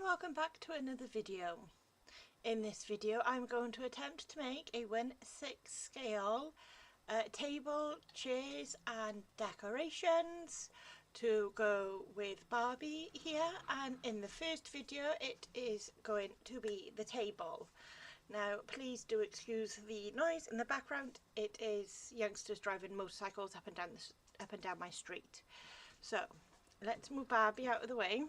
welcome back to another video. In this video I'm going to attempt to make a 1/6 scale table, chairs and decorations to go with Barbie here, and in the first video it is going to be the table. Now please do excuse the noise in the background, it is youngsters driving motorcycles up and down my street. So let's move Barbie out of the way.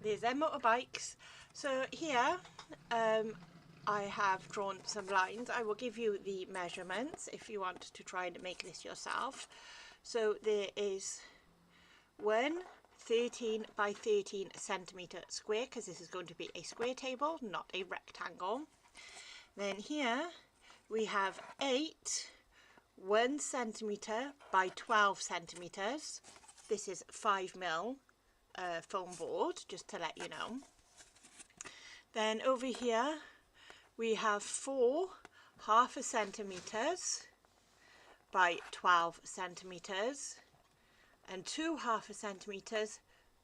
There's their motorbikes. So here I have drawn some lines. I will give you the measurements if you want to try and make this yourself. So there is one 13 by 13 centimetre square, because this is going to be a square table, not a rectangle. Then here we have 8 1 centimetre by 12 centimetres. This is 5mm foam board, just to let you know. Then over here we have 4 1/2 centimetres by 12 centimetres and 2 1/2 centimetres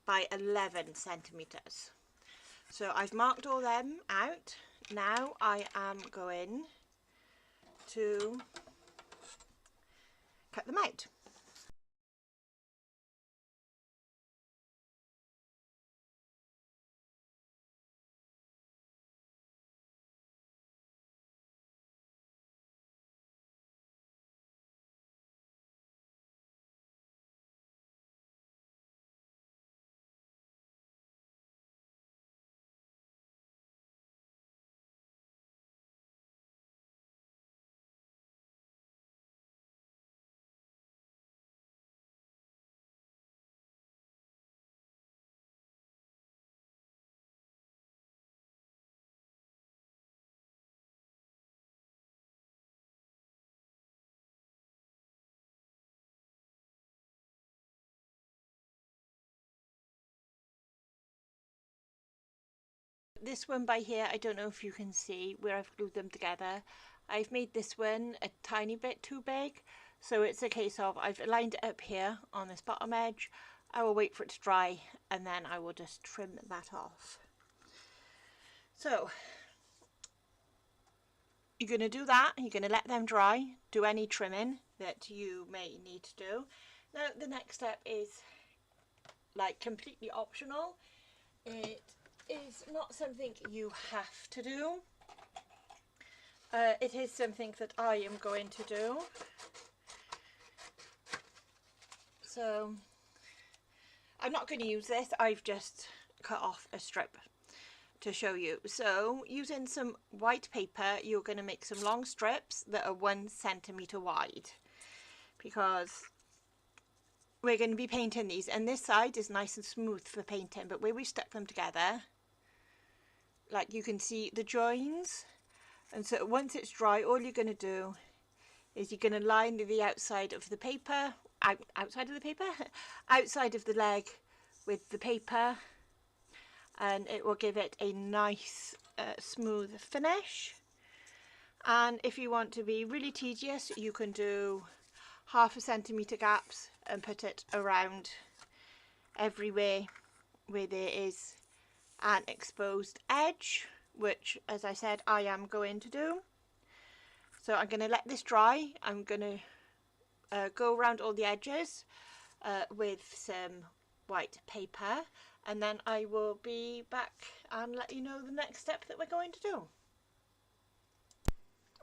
by 11 centimetres. So I've marked all them out. Now I am going to cut them out. This one by here, I don't know if you can see where I've glued them together. I've made this one a tiny bit too big, so it's a case of I've lined it up here on this bottom edge. I will wait for it to dry and then I will just trim that off. So you're going to do that, you're going to let them dry, do any trimming that you may need to do. Now the next step is like completely optional. It is not something you have to do. It is something that I am going to do. So I'm not going to use this, I've just cut off a strip to show you. So using some white paper, you're going to make some long strips that are 1 centimetre wide, because we're going to be painting these, and this side is nice and smooth for painting, but where we stuck them together, like you can see the joins. And so once it's dry, all you're going to do is you're going to line the outside of the paper, outside of the leg with the paper, and it will give it a nice smooth finish. And if you want to be really tedious, you can do 1/2 centimetre gaps and put it around everywhere where there is an exposed edge, which, as I said, I am going to do. So I'm going to let this dry. I'm going to go around all the edges with some white paper, and then I will be back and let you know the next step that we're going to do.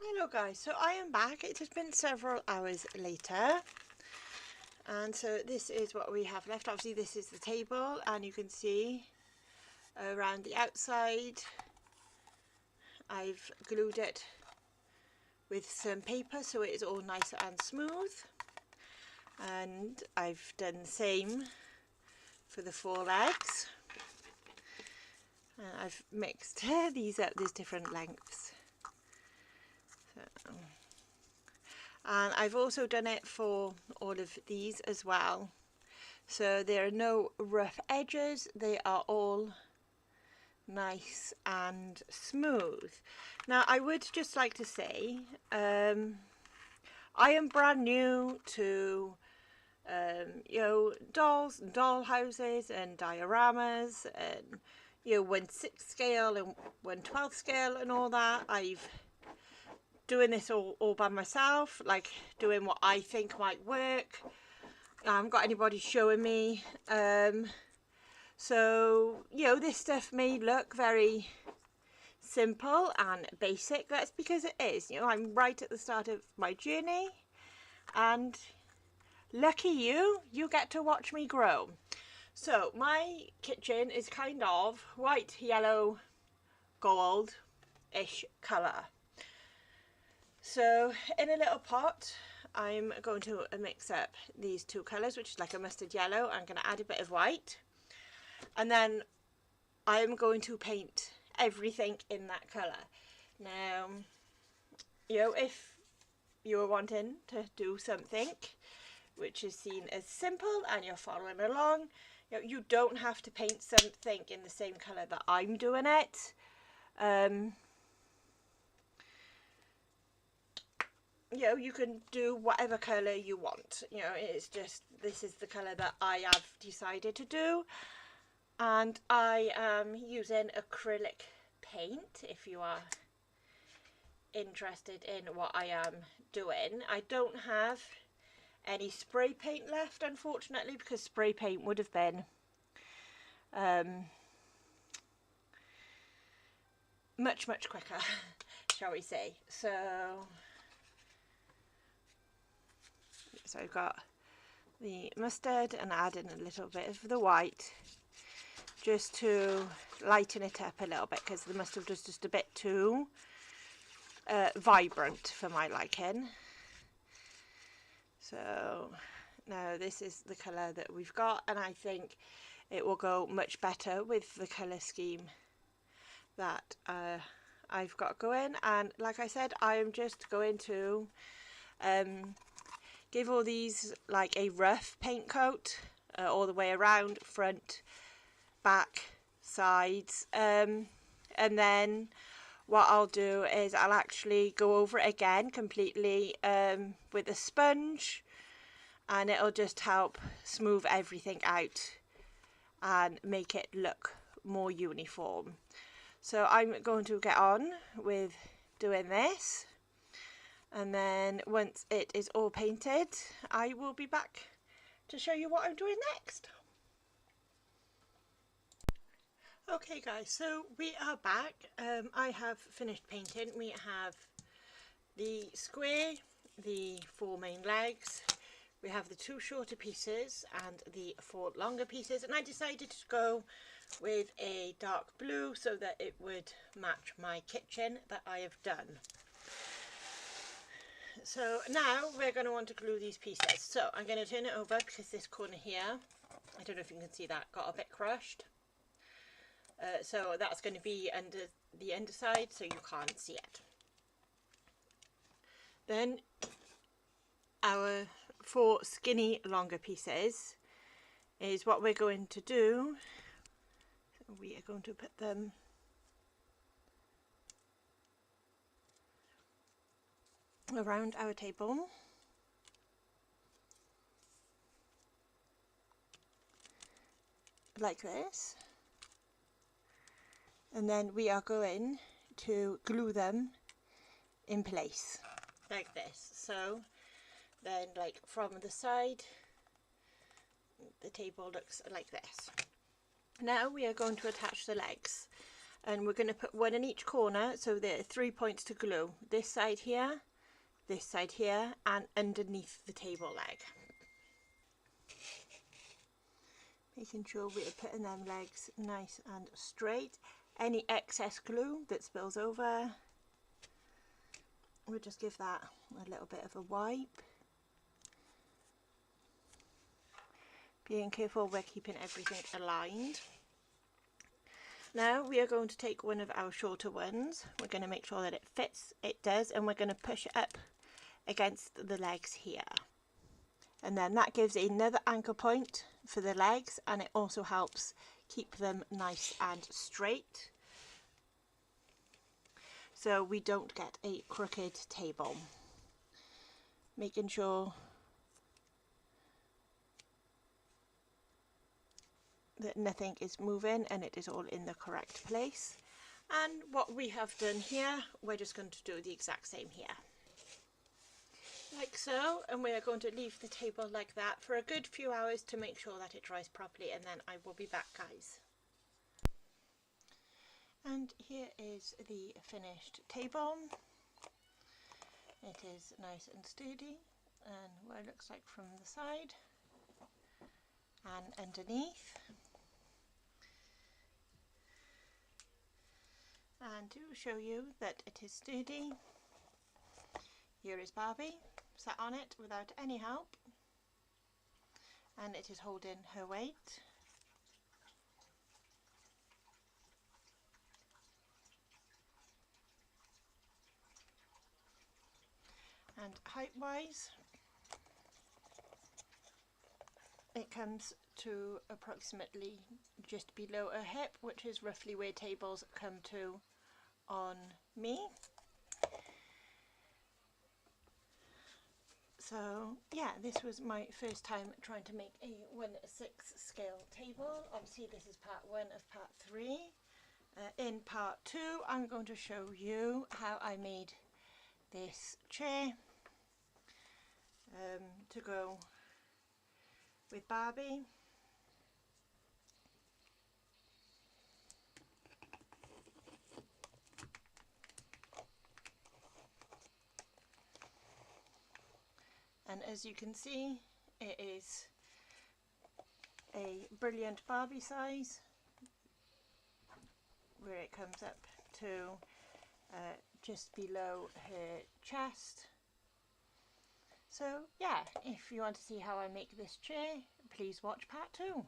Hello guys, so I am back. It has been several hours later, and so this is what we have left. Obviously this is the table, and you can see around the outside I've glued it with some paper so it is all nice and smooth, and I've done the same for the 4 legs, and I've mixed these up. There's different lengths, so, and I've also done it for all of these as well, so there are no rough edges, they are all nice and smooth. Now I would just like to say I am brand new to you know, dolls and doll houses and dioramas and, you know, 1/6 scale and 1/12 scale and all that. I've doing this all by myself, like doing what I think might work. I haven't got anybody showing me. So, you know, this stuff may look very simple and basic. That's because it is. You know, I'm right at the start of my journey, and lucky you get to watch me grow. So my kitchen is kind of white, yellow, gold-ish colour. So in a little pot, I'm going to mix up these two colours, which is like a mustard yellow. I'm going to add a bit of white, and then I'm going to paint everything in that colour. Now, you know, if you're wanting to do something which is seen as simple and you're following along, you know, you don't have to paint something in the same colour that I'm doing it. You know, you can do whatever colour you want. You know, it's just, this is the colour that I have decided to do. And I am using acrylic paint, if you are interested in what I am doing. I don't have any spray paint left, unfortunately, because spray paint would have been much quicker, shall we say. So I've got the mustard and adding a little bit of the white just to lighten it up a little bit, because the mustard was just a bit too vibrant for my liking. So now this is the colour that we've got, and I think it will go much better with the colour scheme that I've got going. And like I said, I am just going to give all these like a rough paint coat all the way around, front, back, sides, and then what I'll do is I'll actually go over it again completely with a sponge, and it'll just help smooth everything out and make it look more uniform. So I'm going to get on with doing this, and then once it is all painted, I will be back to show you what I'm doing next. Okay guys, so we are back. I have finished painting. We have the square, the 4 main legs, we have the 2 shorter pieces and the 4 longer pieces, and I decided to go with a dark blue so that it would match my kitchen that I have done. So now we're going to want to glue these pieces. So I'm going to turn it over because this corner here, I don't know if you can see that, got a bit crushed. So that's going to be under the underside, so you can't see it. Then our 4 skinny longer pieces is what we're going to do. So we are going to put them around our table. Like this. And then we are going to glue them in place like this. So then, like from the side, the table looks like this. Now we are going to attach the legs, and we're going to put one in each corner, so there are 3 points to glue. This side here, and underneath the table leg. Making sure we are putting them legs nice and straight. Any excess glue that spills over, we'll just give that a little bit of a wipe. Being careful we're keeping everything aligned. Now we are going to take one of our shorter ones. We're going to make sure that it fits. It does, and we're going to push it up against the legs here. And then that gives another anchor point for the legs, and it also helps keep them nice and straight, so we don't get a crooked table. Making sure that nothing is moving and it is all in the correct place. And what we have done here, we're just going to do the exact same here. Like so, and we are going to leave the table like that for a good few hours to make sure that it dries properly, and then I will be back, guys. And here is the finished table. It is nice and sturdy, and what it looks like from the side and underneath. And to show you that it is sturdy, here is Barbie sat on it without any help, and it is holding her weight. And height wise, it comes to approximately just below her hip, which is roughly where tables come to on me. So yeah, this was my first time trying to make a 1/6 scale table. Obviously this is part 1 of part 3. In part 2 I'm going to show you how I made this chair to go with Barbie. And as you can see, it is a brilliant Barbie size, where it comes up to just below her chest. So yeah, if you want to see how I make this chair, please watch part 2.